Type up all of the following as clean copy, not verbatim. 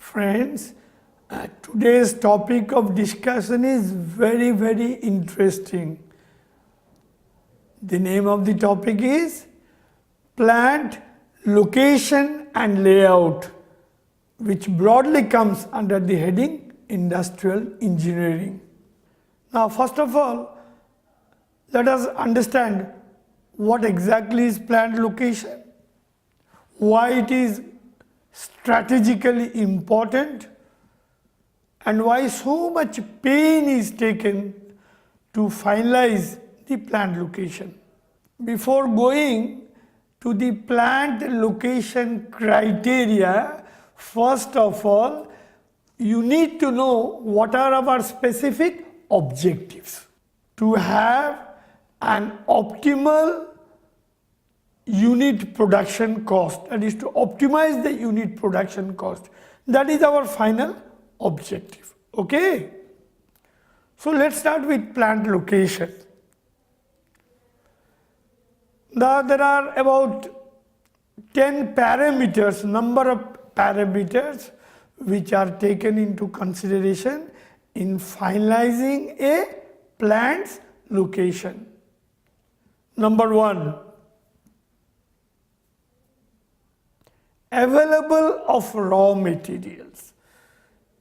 Friends, today's topic of discussion is very interesting. The name of the topic is plant location and layout, which broadly comes under the heading industrial engineering. Now, first of all, let us understand what exactly is plant location, why it is strategically important, and why so much pain is taken to finalize the plant location. Before going to the plant location criteria, first of all, you need to know what are our specific objectives. To have an optimal unit production cost, that is to optimize the unit production cost. That is our final objective. Okay? So let's start with plant location. Now there are about 10 parameters, number of parameters which are taken into consideration in finalizing a plant's location. Number 1, available of raw materials.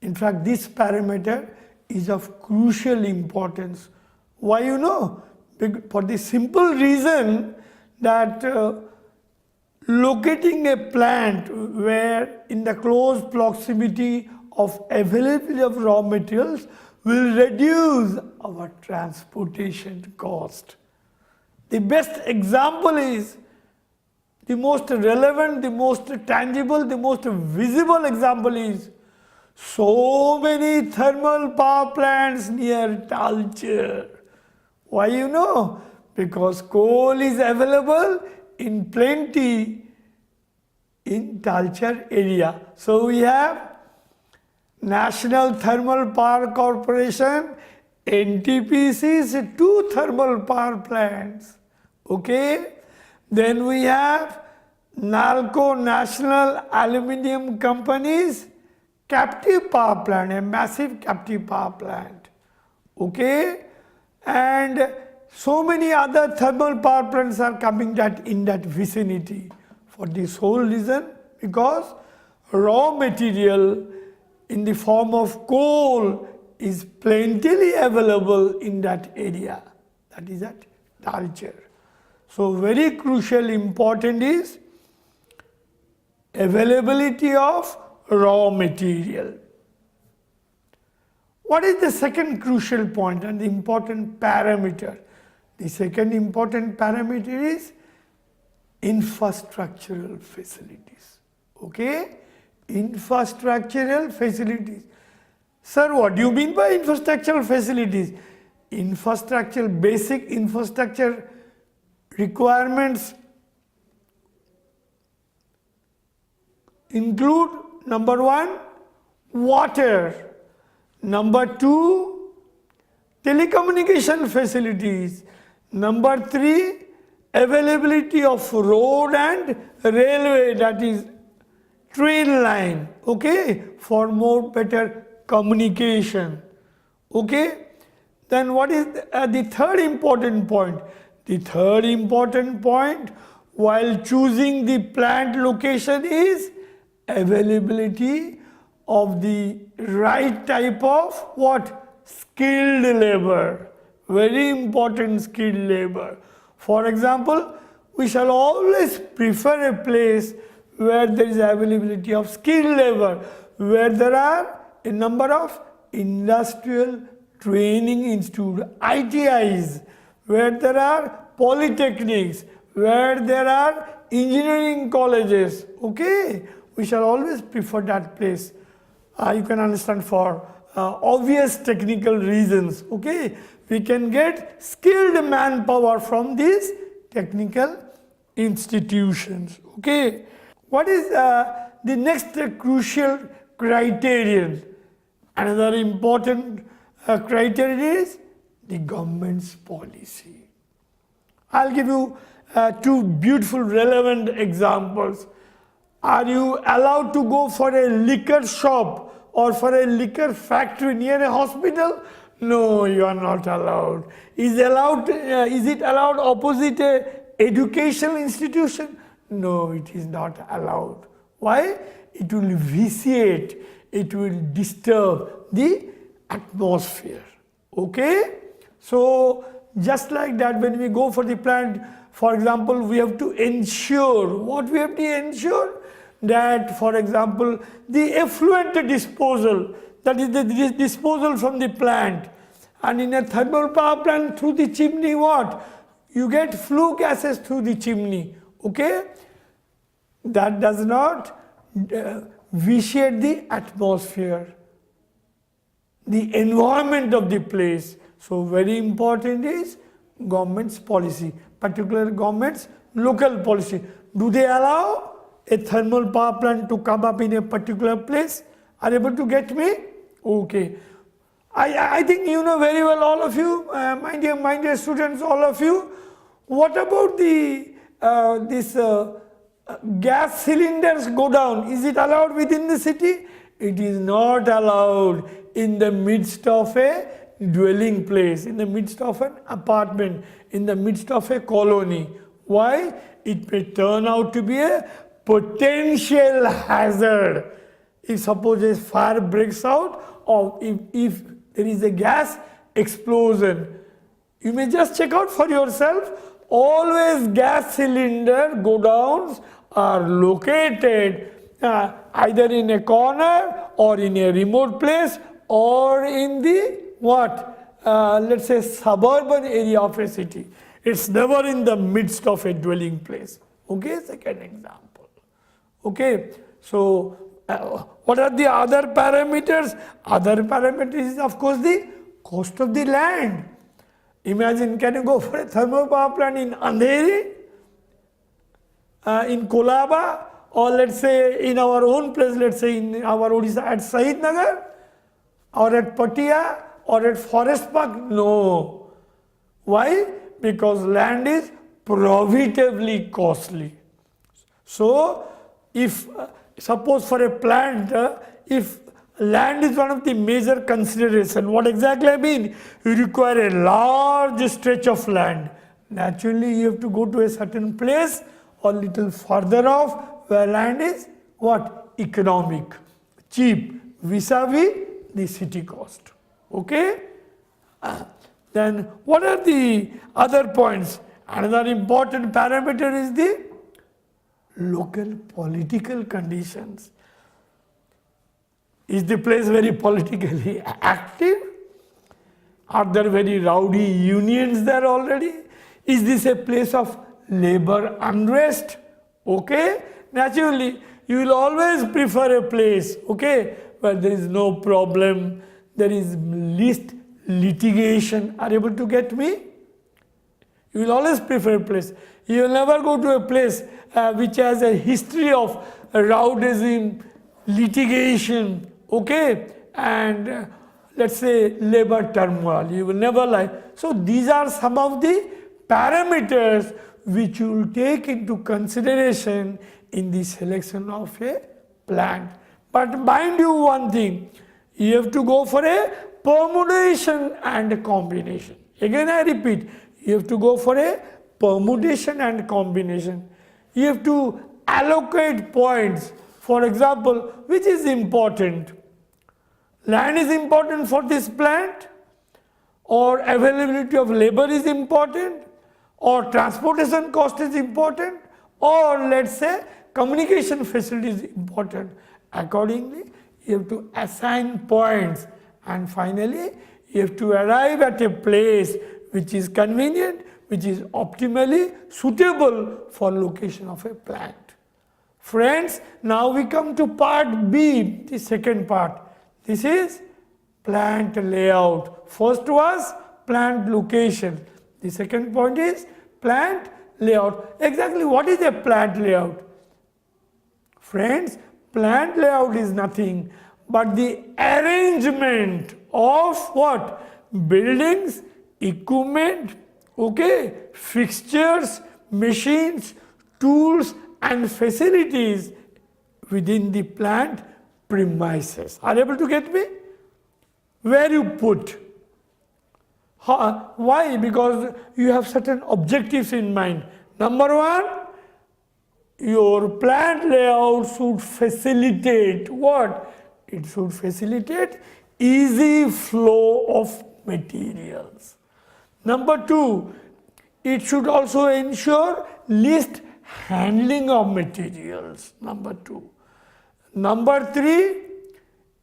In fact, this parameter is of crucial importance. Why you know? For the simple reason that locating a plant where in the close proximity of availability of raw materials will reduce our transportation cost. The best example is the most relevant, the most tangible, the most visible example is so many thermal power plants near Talcher. Why you know? Because coal is available in plenty in Talcher area. So we have National Thermal Power Corporation, NTPC's 2 thermal power plants. Okay? Then we have NALCO, National Aluminium Company's captive power plant, a massive captive power plant. Okay? And so many other thermal power plants are coming in that vicinity. For this whole reason, because raw material in the form of coal is plentifully available in that area. That is at Talcher. So very crucial important is availability of raw material. What is the second crucial point and the important parameter? The second important parameter is infrastructural facilities. Okay? Infrastructural facilities. Sir, what do you mean by infrastructural facilities? Basic infrastructure requirements include number 1, water. Number 2, telecommunication facilities. Number 3, availability of road and railway, that is train line, okay, for more better communication. Okay? Then what is the third important point? The third important point while choosing the plant location is availability of the right type of what? Skilled labor. Very important skilled labor. For example, we shall always prefer a place where there is availability of skilled labor, where there are a number of industrial training institutes, ITIs, where there are polytechnics, where there are engineering colleges. Okay? We shall always prefer that place. You can understand for obvious technical reasons. Okay? We can get skilled manpower from these technical institutions. Okay? What is the next crucial criterion? Another important criterion is the government's policy. I'll give you 2 beautiful relevant examples. Are you allowed to go for a liquor shop or for a liquor factory near a hospital? No, you are not allowed. Is it allowed opposite a educational institution? No, it is not allowed. Why? It will vitiate, it will disturb the atmosphere. Okay? So, just like that, when we go for the plant, for example, we have to ensure, what we have to ensure? That, for example, the effluent disposal, that is the disposal from the plant. And in a thermal power plant, through the chimney, what? You get flue gases through the chimney. Okay? That does not vitiate the atmosphere, the environment of the place. So very important is government's policy, particular government's local policy. Do they allow a thermal power plant to come up in a particular place? Are you able to get me? Okay. I think you know very well, all of you, my dear students, all of you. What about the gas cylinders go down? Is it allowed within the city? It is not allowed in the midst of a dwelling place, in the midst of an apartment, in the midst of a colony. Why? It may turn out to be a potential hazard. If suppose a fire breaks out, or if there is a gas explosion, you may just check out for yourself. Always gas cylinder go downs are located either in a corner or in a remote place or in the let's say suburban area of a city. It's never in the midst of a dwelling place. Okay, second example. Okay, so what are the other parameters? Other parameters is of course the cost of the land. Imagine, can you go for a thermal power plant in Andheri, in Kolaba, or let's say in our own place, let's say in our Odisha at Sahid Nagar, or at Patia, or at Forest Park? No. Why? Because land is prohibitively costly. So, if suppose for a plant, if land is one of the major consideration, what exactly I mean? You require a large stretch of land. Naturally, you have to go to a certain place or little further off where land is what? Economic, cheap, vis-a-vis the city cost. Okay? Then what are the other points? Another important parameter is the local political conditions. Is the place very politically active? Are there very rowdy unions there already? Is this a place of labor unrest? Okay? Naturally, you will always prefer a place, okay, where there is no problem, there is least litigation. Are you able to get me? You will always prefer a place. You will never go to a place which has a history of rowdyism, litigation, okay, and let's say labor turmoil. You will never like. So these are some of the parameters which you will take into consideration in the selection of a plant. But mind you one thing, you have to go for a permutation and combination. Again I repeat, you have to go for a permutation and combination. You have to allocate points. For example, which is important? Land is important for this plant, or availability of labor is important, or transportation cost is important, or let's say communication facility is important. Accordingly, you have to assign points, and finally you have to arrive at a place which is convenient, which is optimally suitable for location of a plant. Friends, now we come to part B, the second part. This is plant layout. First was plant location. The second point is plant layout. Exactly what is a plant layout? Friends, plant layout is nothing but the arrangement of what? Buildings, equipment, okay, fixtures, machines, tools and facilities within the plant premises. Are you able to get me? Where you put. Why? Because you have certain objectives in mind. Number one, your plant layout should facilitate what? It should facilitate easy flow of materials. Number two, it should also ensure least handling of materials. Number two. Number three,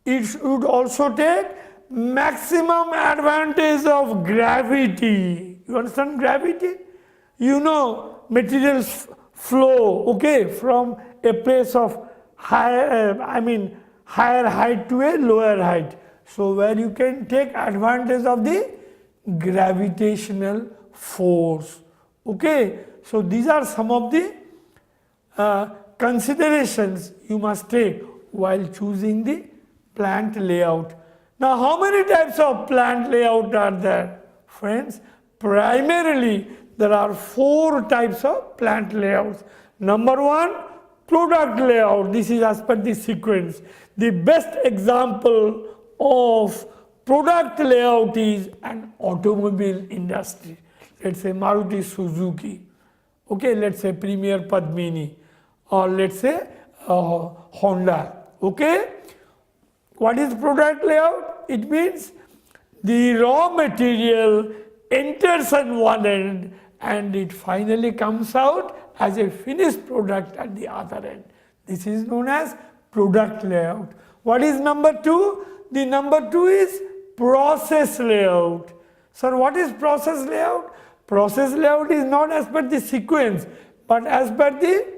it should also take maximum advantage of gravity. You understand gravity? You know materials flow, okay, from a place of higher height to a lower height. So where you can take advantage of the gravitational force. Okay, so these are some of the considerations you must take while choosing the plant layout. Now, how many types of plant layout are there? Friends, primarily there are 4 types of plant layouts. Number one, product layout. This is as per the sequence. The best example of product layout is an automobile industry. Let's say Maruti Suzuki, okay, let's say Premier Padmini, or let's say Honda, okay. What is product layout? It means the raw material enters at one end and it finally comes out as a finished product at the other end. This is known as product layout. What is number two? The number two is process layout. Sir, what is process layout? Process layout is not as per the sequence, but as per the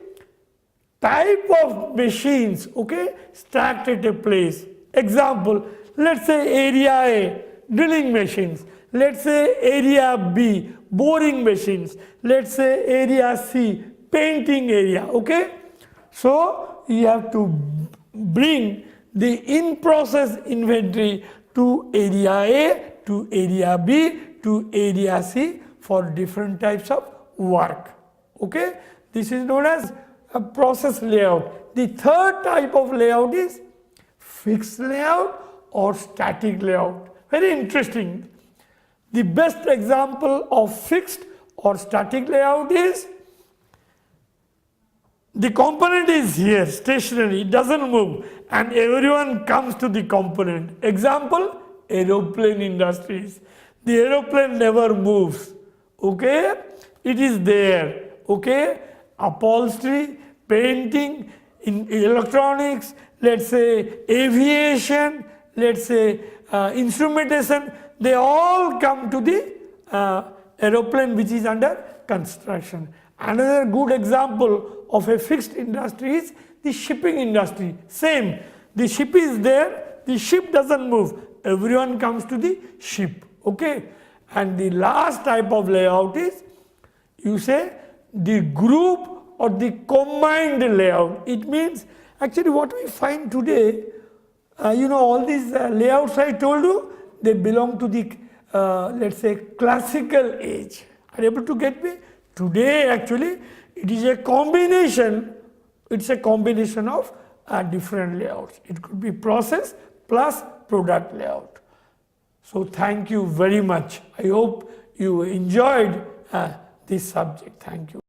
type of machines, okay, stacked at a place. Example, let's say area A, drilling machines. Let's say area B, boring machines. Let's say area C, painting area, okay. So you have to bring the in-process inventory to area A, to area B, to area C for different types of work, okay. This is known as a process layout. The third type of layout is fixed layout or static layout. Very interesting. The best example of fixed or static layout is the component is here, stationary, it doesn't move, and everyone comes to the component. Example, aeroplane industries. The aeroplane never moves, okay? It is there, okay? Upholstery, painting, in electronics, let's say aviation, let's say instrumentation, they all come to the aeroplane which is under construction. Another good example of a fixed industry is the shipping industry. Same, the ship is there, the ship doesn't move, everyone comes to the ship, okay. And the last type of layout is, you say, the group or the combined layout. It means actually what we find today, all these layouts I told you, they belong to the let's say classical age. Are you able to get me? Today actually it is a combination, it's a combination of different layouts. It could be process plus product layout. So thank you very much. I hope you enjoyed this subject. Thank you.